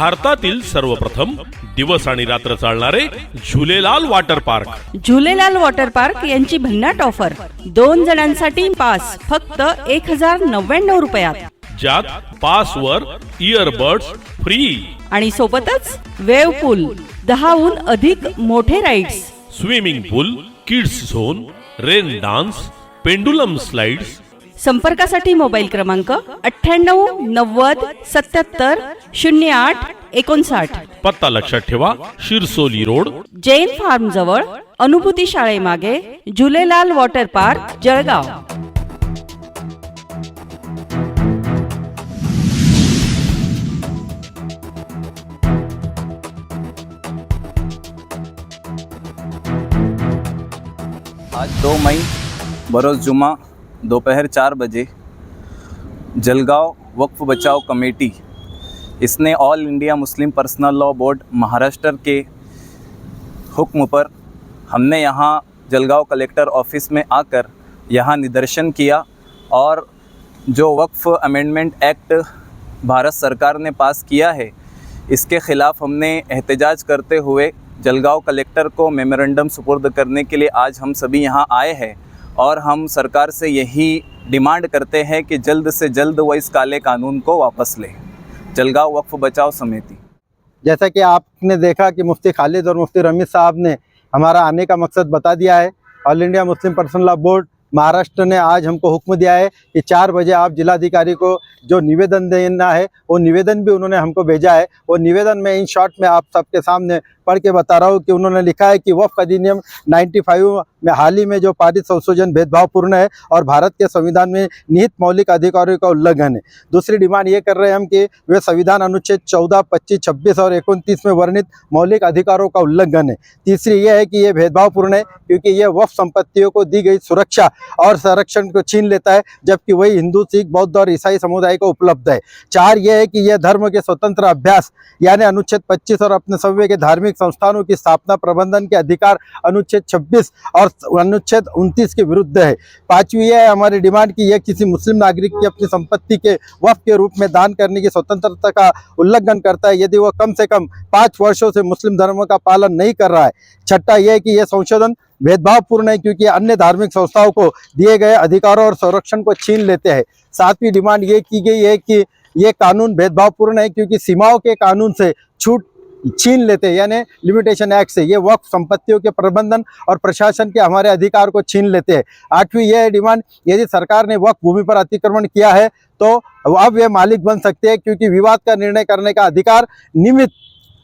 भारतातील सर्वप्रथम दिवस आणि रात्र चालणारे Jhulelal water park. Jhulelal water park यांची भन्नाट ऑफर, 2 जणांसाठी पास फक्त 1099 रुपयात, ज्यात पास वर इयरबड्स फ्री आणि सोबतच वेव पूल, 10हून अधिक मोठे rides, swimming pool, kids zone, rain dance, pendulum slides. संपर्कासाठी मोबाईल क्रमांक 98 90 77 08 59। पत्ता लक्षात ठेवा, शिरसोली रोड, जैन फार्म जवळ, अनुभूती शाळेमागे, झुलेलाल वॉटर पार्क, जळगाव। आज 2 मई बरोज़ जुमा दोपहर 4 बजे जलगांव वक्फ बचाओ कमेटी, इसने all India Muslim personal law board Maharashtra के हुक्म पर हमने यहाँ जलगांव कलेक्टर ऑफिस में आकर यहाँ निदर्शन किया और जो वक्फ अमेंडमेंट एक्ट भारत सरकार ने पास किया है, इसके ख़िलाफ़ हमने एहतजाज करते हुए जलगांव कलेक्टर को मेमोरेंडम सुपुर्द करने के लिए आज हम सभी यहाँ आए हैं। और हम सरकार से यही डिमांड करते हैं कि जल्द से जल्द वो इस काले कानून को वापस ले। जलगांव वक्फ बचाओ समिति। जैसा कि आपने देखा कि मुफ्ती खालिद और मुफ्ती रमीज साहब ने हमारा आने का मकसद बता दिया है। All India Muslim personal law board Maharashtra ने आज हमको हुक्म दिया है कि 4 बजे आप जिलाधिकारी को जो निवेदन देना है, वो निवेदन भी उन्होंने हमको भेजा है। वो निवेदन में इन शॉर्ट में आप सबके सामने पढ़ के बता रहा हूँ कि उन्होंने लिखा है कि वक्फ अधिनियम 95 में हाल ही में जो पारित संशोधन भेदभावपूर्ण है और भारत के संविधान में निहित मौलिक अधिकारों का उल्लंघन है। दूसरी डिमांड ये कर रहे हैं हम कि वे संविधान अनुच्छेद 14, 25, 26 और 29 में वर्णित मौलिक अधिकारों का उल्लंघन है। तीसरी ये है कि ये भेदभावपूर्ण है क्योंकि ये वक्फ संपत्तियों को दी गई सुरक्षा और संरक्षण को छीन लेता है, जबकि वही हिंदू, सिख, बौद्ध और ईसाई समुदाय को उपलब्ध है। 4 ये है कि यह धर्म के स्वतंत्र अभ्यास यानी अनुच्छेद 25 और अपने समय के धार्मिक संस्थानों की स्थापना प्रबंधन के अधिकार अनुच्छेद 26 और अनुच्छेद 29 के विरुद्ध है। 5वीं यह है हमारी डिमांड कि यह किसी मुस्लिम नागरिक की अपनी संपत्ति के वक्फ के रूप में दान करने की स्वतंत्रता का उल्लंघन करता है यदि वह कम से कम 5 वर्षों से मुस्लिम धर्म का पालन नहीं कर रहा है। 6वां यह है कि यह संशोधन भेदभावपूर्ण है क्योंकि अन्य धार्मिक संस्थाओं को दिए गए अधिकारों और संरक्षण को छीन लेते हैं। 7वीं डिमांड ये की गई है कि ये कानून भेदभावपूर्ण है क्योंकि सीमाओं के कानून से छूट छीन लेते हैं, यानी लिमिटेशन एक्ट से ये वक्फ संपत्तियों के प्रबंधन और प्रशासन के हमारे अधिकार को छीन लेते हैं। 8वीं यह डिमांड, यदि सरकार ने वक्फ भूमि पर अतिक्रमण किया है तो अब वे मालिक बन सकते हैं क्योंकि विवाद का निर्णय करने का अधिकार निमित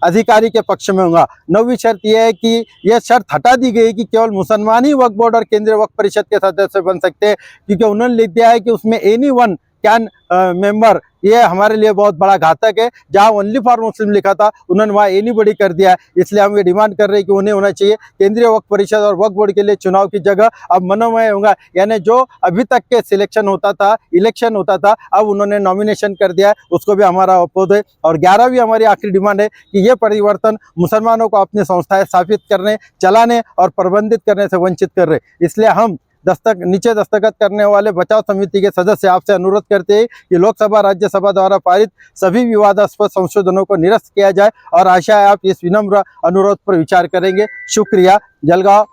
अधिकारी के पक्ष में होगा। 9वीं शर्त यह है कि यह शर्त हटा दी गई कि केवल मुसलमान ही वक्फ बोर्ड और केंद्रीय वक्फ परिषद के सदस्य बन सकते हैं, क्योंकि उन्होंने लिख दिया है कि उसमें एनी वन कैन मेंबर। ये हमारे लिए बहुत बड़ा घातक है। जहां ओनली फॉर मुस्लिम लिखा था उन्होंने वहाँ एनीबॉडी कर दिया है। इसलिए हम ये डिमांड कर रहे हैं कि उन्हें होना चाहिए केंद्रीय वक्फ परिषद और वक्फ बोर्ड के लिए चुनाव की जगह अब मनोमय होगा, यानी जो अभी तक के सिलेक्शन होता था, इलेक्शन होता था, अब उन्होंने नॉमिनेशन कर दिया है, उसको भी हमारा अपोज है। और 11वीं हमारी आखिरी डिमांड है कि ये परिवर्तन मुसलमानों को अपनी संस्थाएं स्थापित करने, चलाने और प्रबंधित करने से वंचित कर रहे। इसलिए हम नीचे दस्तखत करने वाले बचाव समिति के सदस्य आपसे अनुरोध करते हैं कि लोकसभा राज्यसभा द्वारा पारित सभी विवादास्पद संशोधनों को निरस्त किया जाए और आशा है आप इस विनम्र अनुरोध पर विचार करेंगे। शुक्रिया। जलगांव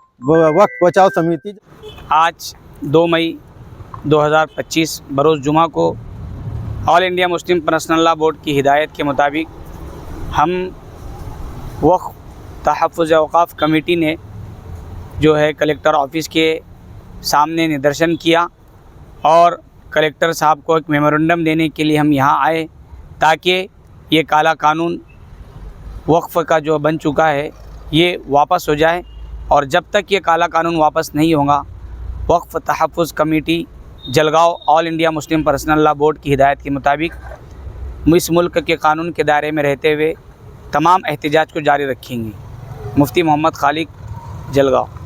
वक्फ बचाओ समिति। आज 2 मई 2025 बरोज़ जुमा को all India Muslim personal law board की हिदायत के मुताबिक हम वक्फ तहफ़्फ़ुज़ औक़ाफ़ कमेटी ने जो है कलेक्टर ऑफिस के सामने निदर्शन किया और कलेक्टर साहब को एक मेमोरेंडम देने के लिए हम यहाँ आए ताकि ये काला कानून वक्फ का जो बन चुका है ये वापस हो जाए। और जब तक ये काला कानून वापस नहीं होगा, Waqf Tahaffuz committee Jalgaon all India Muslim personal law board की हिदायत के मुताबिक इस मुल्क के कानून के दायरे में रहते हुए तमाम एहतजाज को जारी रखेंगे। मुफ्ती मोहम्मद खालिद, जलगांव।